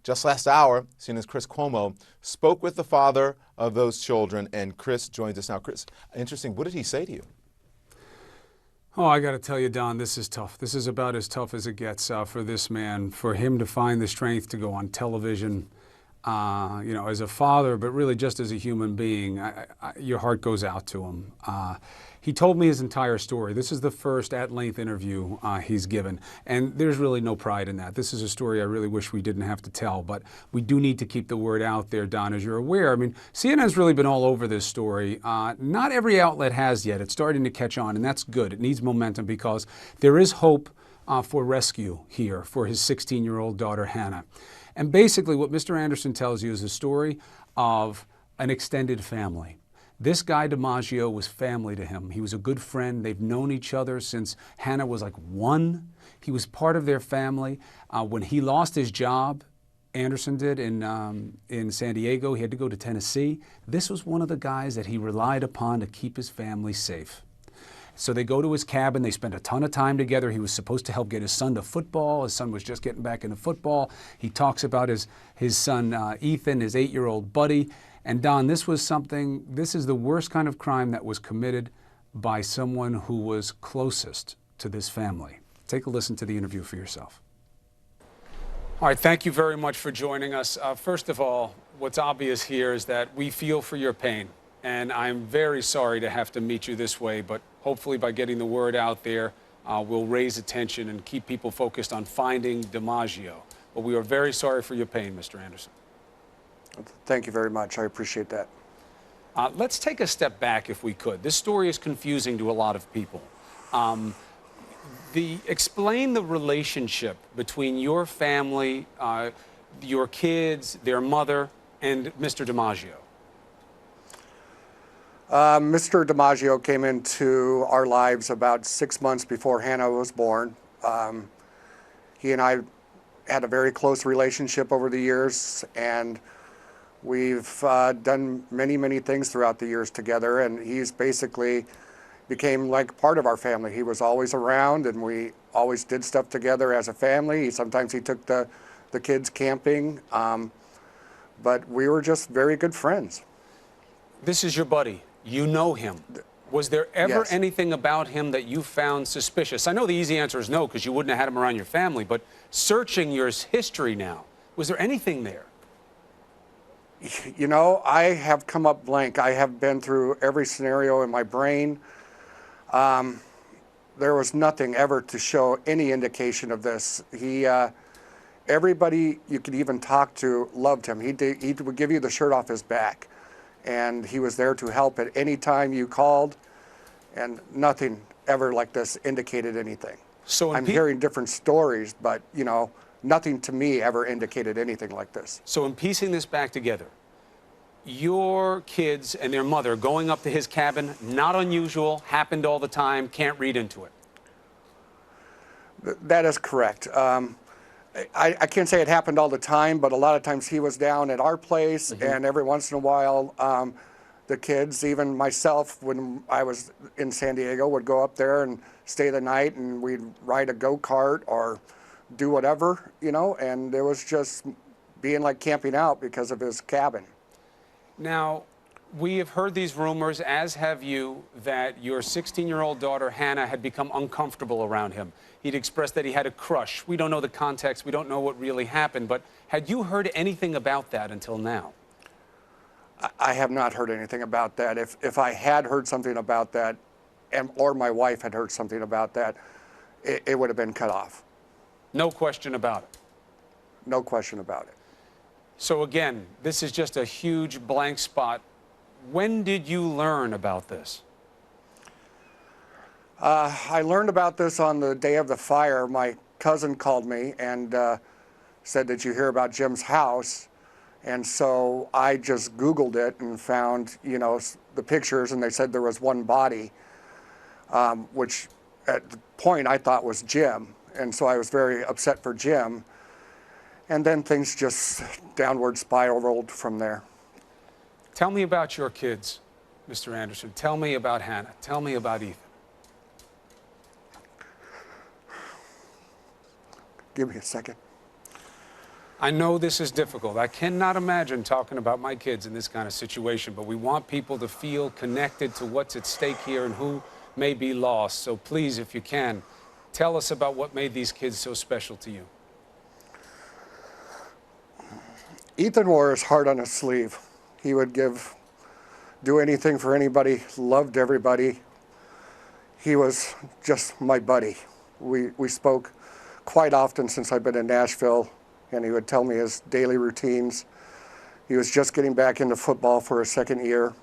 Just last hour, CNN's Chris Cuomo spoke with the father of those children, and Chris joins us now. Chris, interesting. What did he say to you? Oh, I got to tell you, Don, this is tough. This is about as tough as it gets for this man, for him to find the strength to go on television, as a father, but really just as a human being. Your heart goes out to him. He told me his entire story. This is the first at-length interview he's given, and there's really no pride in that. This is a story I really wish we didn't have to tell, but we do need to keep the word out there, Don, as you're aware. I mean, CNN's really been all over this story. Not every outlet has yet. It's starting to catch on, and that's good. It needs momentum because there is hope for rescue here for his 16-year-old daughter, Hannah. And basically what Mr. Anderson tells you is a story of an extended family. This guy DiMaggio was family to him. He was a good friend. They've known each other since Hannah was like 1. He was part of their family. When he lost his job, Anderson did, in San Diego, he had to go to Tennessee. This was one of the guys that he relied upon to keep his family safe. So they go to his cabin. They spend a ton of time together. He was supposed to help get his son to football. His son was just getting back into football. He talks about his son, Ethan, his 8-year-old buddy. And Don, this is the worst kind of crime that was committed by someone who was closest to this family. Take a listen to the interview for yourself. All right, thank you very much for joining us. First of all, what's obvious here is that we feel for your pain. And I'm very sorry to have to meet you this way, but hopefully by getting the word out there, we'll raise attention and keep people focused on finding DiMaggio. But we are very sorry for your pain, Mr. Anderson. Thank you very much. I appreciate that. Let's take a step back if we could. This story is confusing to a lot of people. Explain the relationship between your family, your kids, their mother, and Mr. DiMaggio. Mr. DiMaggio came into our lives about 6 months before Hannah was born. He and I had a very close relationship over the years, and we've done many, many things throughout the years together, and he's basically became like part of our family. He was always around, and we always did stuff together as a family. Sometimes he took the kids camping, but we were just very good friends. This is your buddy. You know him. Was there ever anything about him that you found suspicious? I know the easy answer is no, because you wouldn't have had him around your family, but searching your history now, was there anything there? You know, I have come up blank. I have been through every scenario in my brain. There was nothing ever to show any indication of this. Everybody you could even talk to loved him. He would give you the shirt off his back. And he was there to help at any time you called, and nothing ever like this indicated anything. So I'm hearing different stories, but nothing to me ever indicated anything like this. So in piecing this back together, your kids and their mother going up to his cabin, not unusual, happened all the time, can't read into it. That is correct. I can't say it happened all the time, but a lot of times he was down at our place, and every once in a while, the kids, even myself, when I was in San Diego, would go up there and stay the night, and we'd ride a go-kart or do whatever, and it was just being like camping out because of his cabin. Now, we have heard these rumors, as have you, that your 16-year-old daughter, Hannah, had become uncomfortable around him. He'd expressed that he had a crush. We don't know the context. We don't know what really happened. But had you heard anything about that until now? I have not heard anything about that. If I had heard something about that, or my wife had heard something about that, it would have been cut off. No question about it? No question about it. So again, this is just a huge blank spot. When did you learn about this? I learned about this on the day of the fire. My cousin called me and said, "Did you hear about Jim's house?" And so I just Googled it and found, the pictures, and they said there was one body, which at the point I thought was Jim. And so I was very upset for Jim. And then things just downward spiraled from there. Tell me about your kids, Mr. Anderson. Tell me about Hannah. Tell me about Ethan. Give me a second. I know this is difficult. I cannot imagine talking about my kids in this kind of situation, but we want people to feel connected to what's at stake here and who may be lost. So please, if you can, tell us about what made these kids so special to you. Ethan wore his heart on his sleeve. He would do anything for anybody, loved everybody. He was just my buddy. We spoke quite often since I've been in Nashville, and he would tell me his daily routines. He was just getting back into football for his second year.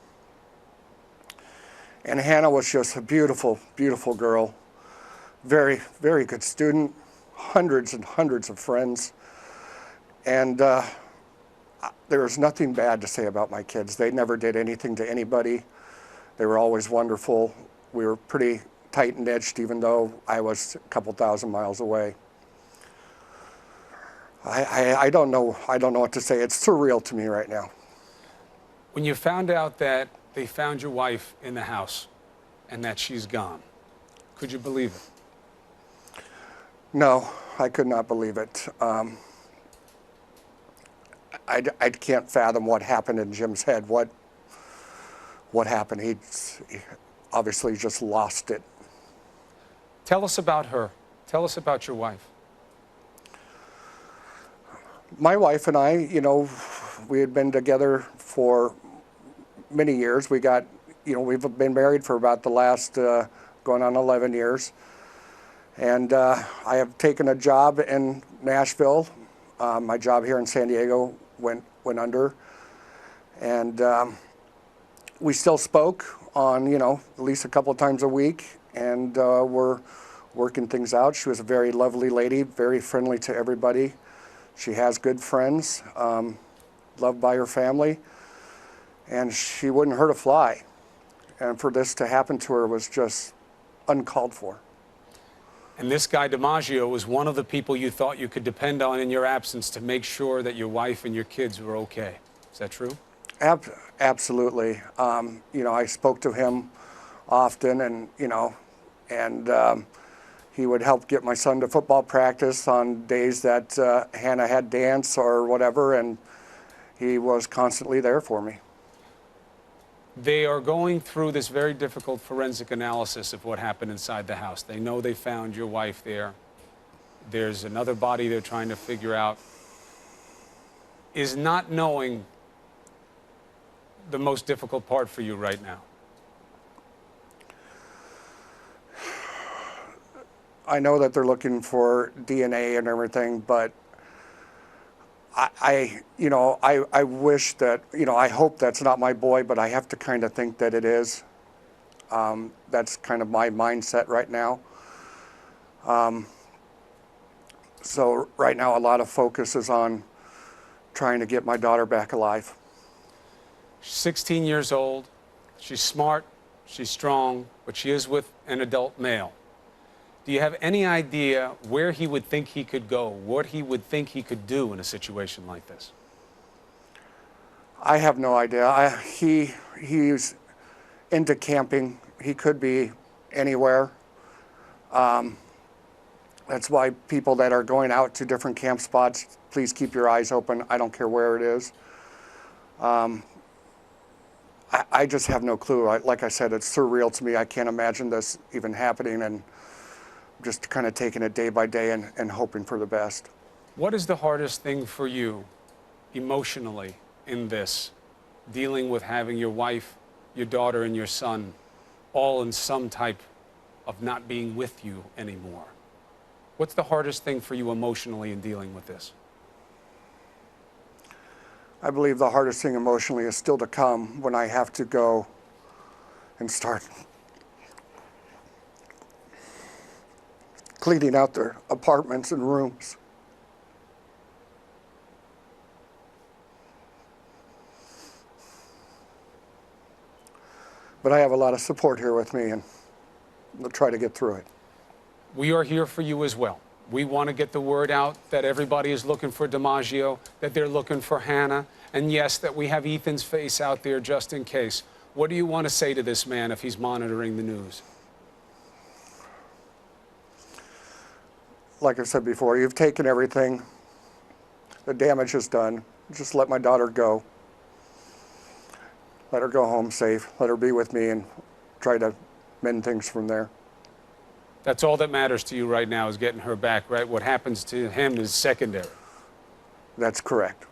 And Hannah was just a beautiful, beautiful girl. Very, very good student, hundreds and hundreds of friends. And there was nothing bad to say about my kids. They never did anything to anybody. They were always wonderful. We were pretty tight and edged, even though I was a couple thousand miles away. I don't know what to say. It's surreal to me right now. When you found out that they found your wife in the house and that she's gone, could you believe it? No, I could not believe it. I can't fathom what happened in Jim's head. What happened? He obviously just lost it. Tell us about her. Tell us about your wife. My wife and I, we had been together for many years. We've been married for about the last going on 11 years. And I have taken a job in Nashville. My job here in San Diego went under. And we still spoke on, at least a couple of times a week. And we're working things out. She was a very lovely lady, very friendly to everybody. She has good friends, loved by her family, and she wouldn't hurt a fly. And for this to happen to her was just uncalled for. And this guy DiMaggio was one of the people you thought you could depend on in your absence to make sure that your wife and your kids were okay. Is that true? Absolutely. I spoke to him often, and he would help get my son to football practice on days that Hannah had dance or whatever, and he was constantly there for me. They are going through this very difficult forensic analysis of what happened inside the house. They know they found your wife there. There's another body they're trying to figure out. Is not knowing the most difficult part for you right now? I know that they're looking for DNA and everything, but I wish that, I hope that's not my boy, but I have to kind of think that it is. That's kind of my mindset right now. So right now, a lot of focus is on trying to get my daughter back alive. She's 16 years old. She's smart. She's strong, but she is with an adult male. Do you have any idea where he would think he could go, what he would think he could do in a situation like this? I have no idea. He's into camping. He could be anywhere. That's why people that are going out to different camp spots, please keep your eyes open. I don't care where it is. I just have no clue. Like I said, it's surreal to me. I can't imagine this even happening, and just kind of taking it day by day and hoping for the best. What is the hardest thing for you emotionally in this, dealing with having your wife, your daughter, and your son all in some type of not being with you anymore? What's the hardest thing for you emotionally in dealing with this? I believe the hardest thing emotionally is still to come when I have to go and start cleaning out their apartments and rooms. But I have a lot of support here with me, and we'll try to get through it. We are here for you as well. We want to get the word out that everybody is looking for DiMaggio, that they're looking for Hannah, and yes, that we have Ethan's face out there just in case. What do you want to say to this man if he's monitoring the news? Like I said before, you've taken everything. The damage is done. Just let my daughter go. Let her go home safe. Let her be with me and try to mend things from there. That's all that matters to you right now is getting her back, right? What happens to him is secondary. That's correct.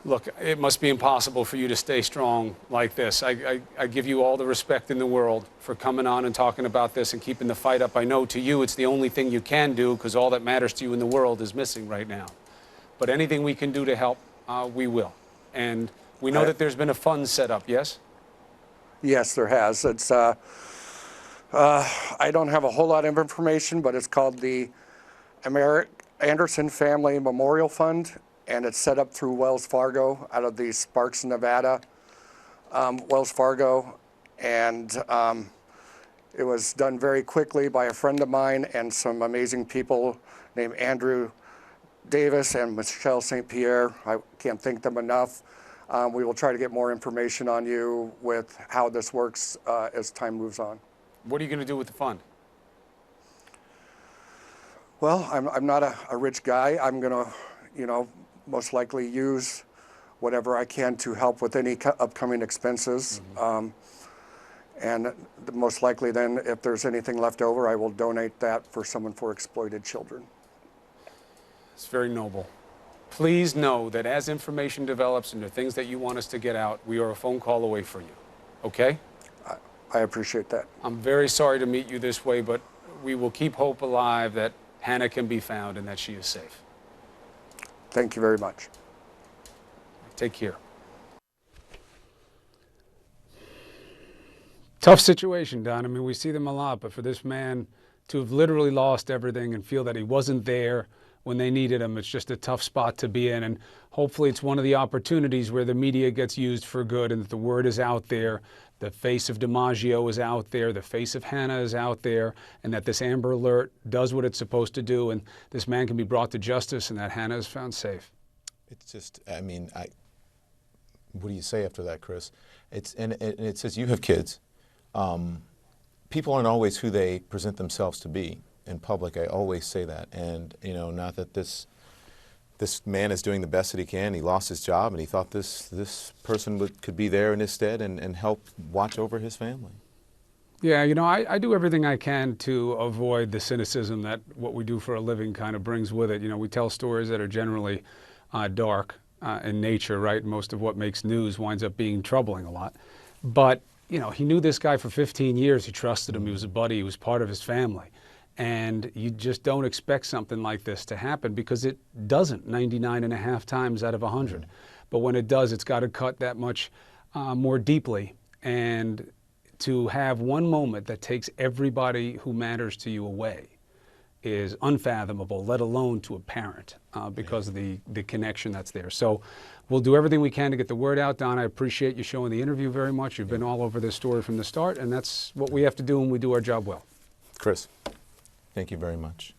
Look, it must be impossible for you to stay strong like this. I give you all the respect in the world for coming on and talking about this and keeping the fight up. I know to you it's the only thing you can do because all that matters to you in the world is missing right now. But anything we can do to help, we will. And we know that there's been a fund set up, yes? Yes, there has. It's I don't have a whole lot of information, but it's called the Anderson Family Memorial Fund, and it's set up through Wells Fargo out of the Sparks, Nevada, Wells Fargo, and it was done very quickly by a friend of mine and some amazing people named Andrew Davis and Michelle St. Pierre. I can't thank them enough. We will try to get more information on you with how this works as time moves on. What are you going to do with the fund? Well, I'm not a rich guy. I'm going to, most likely use whatever I can to help with any upcoming expenses. And most likely then, if there's anything left over, I will donate that for someone for exploited children. It's very noble. Please know that as information develops and there are things that you want us to get out, we are a phone call away for you. Okay? I appreciate that. I'm very sorry to meet you this way, but we will keep hope alive that Hannah can be found and that she is safe. Thank you very much. Take care. Tough situation, Don. I mean, we see them a lot, but for this man to have literally lost everything and feel that he wasn't there when they needed him, it's just a tough spot to be in. And hopefully it's one of the opportunities where the media gets used for good and that the word is out there. The face of DiMaggio is out there, the face of Hannah is out there, and that this Amber Alert does what it's supposed to do, and this man can be brought to justice, and that Hannah is found safe. It's just, I mean, what do you say after that, Chris? And it says you have kids. People aren't always who they present themselves to be in public. I always say that, and not that this man is doing the best that he can. He lost his job, and he thought this person could be there in his stead and help watch over his family. Yeah, I do everything I can to avoid the cynicism that what we do for a living kind of brings with it. We tell stories that are generally dark in nature, right? Most of what makes news winds up being troubling a lot. But, he knew this guy for 15 years. He trusted him. He was a buddy. He was part of his family. And you just don't expect something like this to happen because it doesn't 99.5 times out of 100. But when it does, it's got to cut that much more deeply. And to have one moment that takes everybody who matters to you away is unfathomable, let alone to a parent, because of the connection that's there. So we'll do everything we can to get the word out. Don, I appreciate you showing the interview very much. You've been all over this story from the start, and that's what we have to do when we do our job well. Chris, thank you very much.